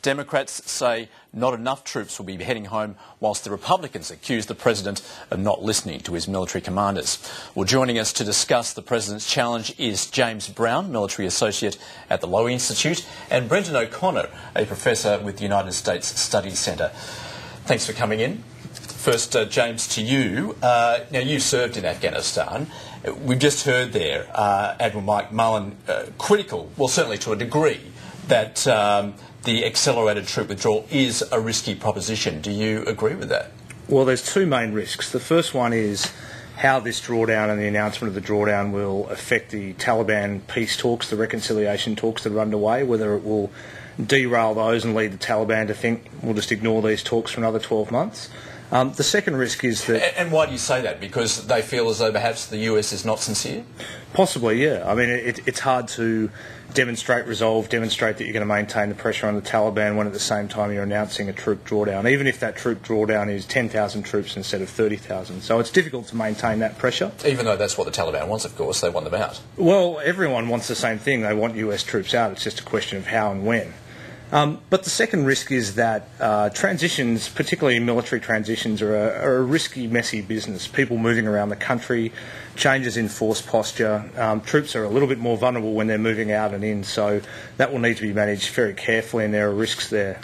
Democrats say not enough troops will be heading home, whilst the Republicans accuse the President of not listening to his military commanders. Well, joining us to discuss the President's challenge is James Brown, Military Associate at the Lowy Institute, and Brendon O'Connor, a Professor with the United States Studies Centre. Thanks for coming in. First, James, to you. Now, you served in Afghanistan. We've just heard there Admiral Mike Mullen critical, well, certainly to a degree, that the accelerated troop withdrawal is a risky proposition. Do you agree with that? Well, there's two main risks. The first one is how this drawdown and the announcement of the drawdown will affect the Taliban peace talks, the reconciliation talks that are underway, whether it will derail those and lead the Taliban to think we'll just ignore these talks for another 12 months. The second risk is that... And why do you say that? Because they feel as though perhaps the US is not sincere? Possibly, yeah. I mean, it's hard to demonstrate resolve, demonstrate that you're going to maintain the pressure on the Taliban when at the same time you're announcing a troop drawdown, even if that troop drawdown is 10,000 troops instead of 30,000. So it's difficult to maintain that pressure. Even though that's what the Taliban wants, of course. They want them out. Well, everyone wants the same thing. They want US troops out. It's just a question of how and when. But the second risk is that transitions, particularly military transitions, are a risky, messy business. People moving around the country, changes in force posture. Troops are a little bit more vulnerable when they're moving out and in, so that will need to be managed very carefully, and there are risks there.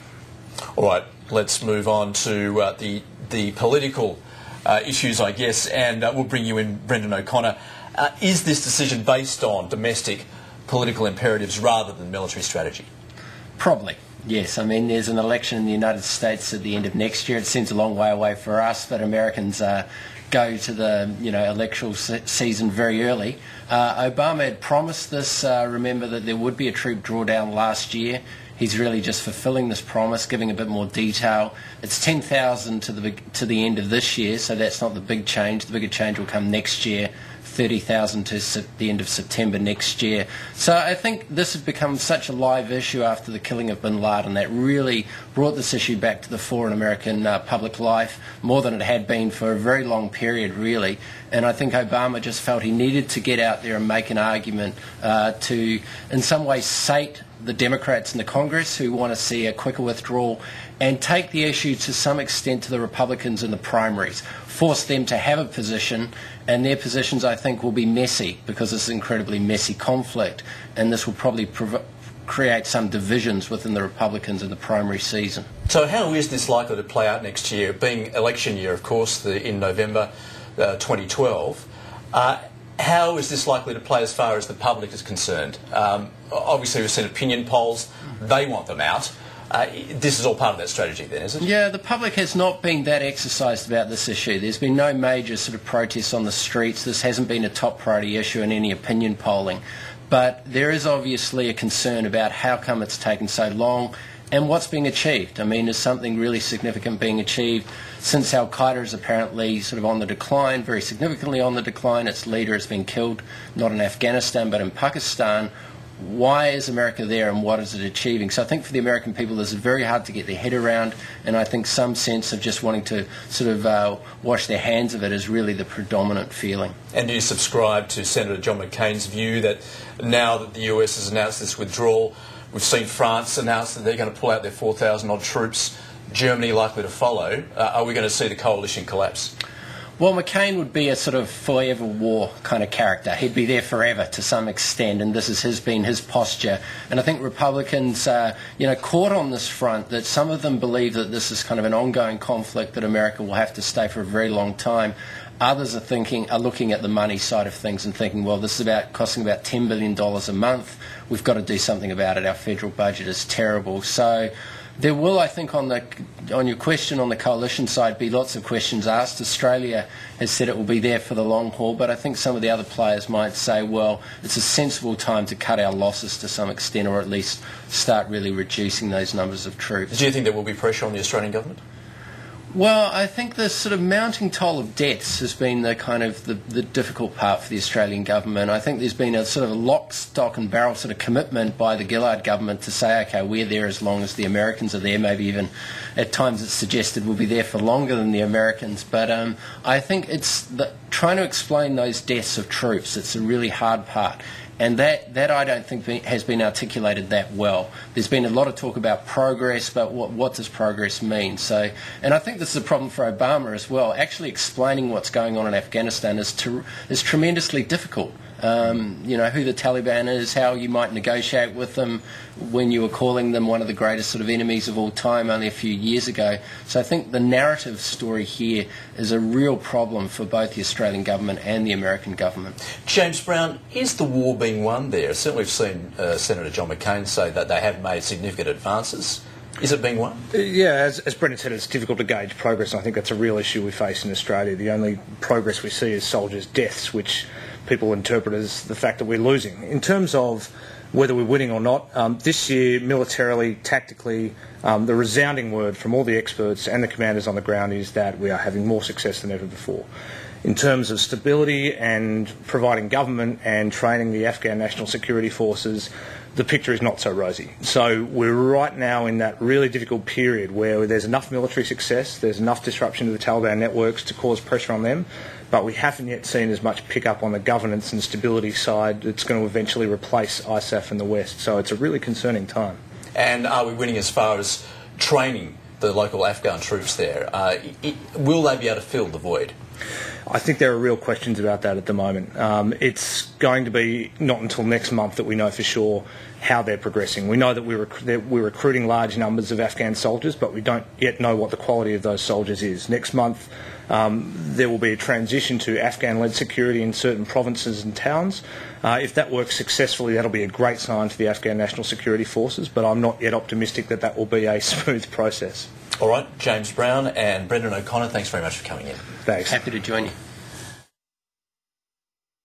All right, let's move on to the political issues, I guess, and we'll bring you in, Brendon O'Connor. Is this decision based on domestic political imperatives rather than military strategy? Probably, yes. I mean, there's an election in the United States at the end of next year. It seems a long way away for us, but Americans go to the electoral season very early. Obama had promised this. Remember that there would be a troop drawdown last year. He's really just fulfilling this promise, giving a bit more detail. It's 10,000 to the end of this year, so that's not the big change. The bigger change will come next year. 30,000 to the end of September next year. So I think this has become such a live issue after the killing of bin Laden that really brought this issue back to the fore in American public life, more than it had been for a very long period, really. And I think Obama just felt he needed to get out there and make an argument to, in some ways, sate the Democrats in the Congress who want to see a quicker withdrawal, and take the issue to some extent to the Republicans in the primaries, force them to have a position, and their positions, I think, will be messy because it's an incredibly messy conflict, and this will probably create some divisions within the Republicans in the primary season. So how is this likely to play out next year, being election year, of course, in November 2012? How is this likely to play as far as the public is concerned? Obviously, we've seen opinion polls. They want them out. This is all part of that strategy then, is it? Yeah, the public has not been that exercised about this issue. There's been no major sort of protests on the streets. This hasn't been a top priority issue in any opinion polling. But there is obviously a concern about how come it's taken so long and what's being achieved. I mean, is something really significant being achieved since Al-Qaeda is apparently sort of on the decline, very significantly on the decline? Its leader has been killed, not in Afghanistan but in Pakistan. Why is America there and what is it achieving? So I think for the American people this is very hard to get their head around, and I think some sense of just wanting to sort of wash their hands of it is really the predominant feeling. And do you subscribe to Senator John McCain's view that now that the US has announced this withdrawal, we've seen France announce that they're going to pull out their 4,000 odd troops, Germany likely to follow, are we going to see the coalition collapse? Well, McCain would be a sort of forever war kind of character. He'd be there forever to some extent, and this has been his posture. And I think Republicans, caught on this front, that some of them believe that this is kind of an ongoing conflict that America will have to stay for a very long time. Others are looking at the money side of things and thinking, well, this is costing about $10 billion a month. We've got to do something about it. Our federal budget is terrible. So there will, I think, on your question on the coalition side, be lots of questions asked. Australia has said it will be there for the long haul, but I think some of the other players might say, well, it's a sensible time to cut our losses to some extent, or at least start really reducing those numbers of troops. Do you think there will be pressure on the Australian government? Well, I think the sort of mounting toll of debts has been the kind of the difficult part for the Australian government. I think there's been a sort of lock, stock and barrel sort of commitment by the Gillard government to say, OK, we're there as long as the Americans are there. Maybe even at times it's suggested we'll be there for longer than the Americans. But I think it's trying to explain those deaths of troops. It's a really hard part. And that I don't think has been articulated that well. There's been a lot of talk about progress, but what does progress mean? So, and I think this is a problem for Obama as well. Actually explaining what's going on in Afghanistan is tremendously difficult. Who the Taliban is, how you might negotiate with them when you were calling them one of the greatest sort of enemies of all time only a few years ago. So I think the narrative story here is a real problem for both the Australian government and the American government. James Brown, is the war being won there? Certainly we've seen Senator John McCain say that they have made significant advances. Is it being won? Yeah, as Brendan said, it's difficult to gauge progress, and I think that's a real issue we face in Australia. The only progress we see is soldiers' deaths, which people interpret as the fact that we're losing. In terms of whether we're winning or not, this year, militarily, tactically, the resounding word from all the experts and the commanders on the ground is that we are having more success than ever before. In terms of stability and providing government and training the Afghan National Security Forces, the picture is not so rosy. So we're right now in that really difficult period where there's enough military success, there's enough disruption to the Taliban networks to cause pressure on them, but we haven't yet seen as much pickup on the governance and stability side that's going to eventually replace ISAF in the West. So it's a really concerning time. And are we winning as far as training the local Afghan troops there? Will they be able to fill the void? I think there are real questions about that at the moment. It's going to be not until next month that we know for sure how they're progressing. We know that we're recruiting large numbers of Afghan soldiers, but we don't yet know what the quality of those soldiers is. Next month there will be a transition to Afghan-led security in certain provinces and towns. If that works successfully, that'll be a great sign for the Afghan National Security Forces, but I'm not yet optimistic that that will be a smooth process. All right, James Brown and Brendon O'Connor, thanks very much for coming in. Thanks. Happy to join you.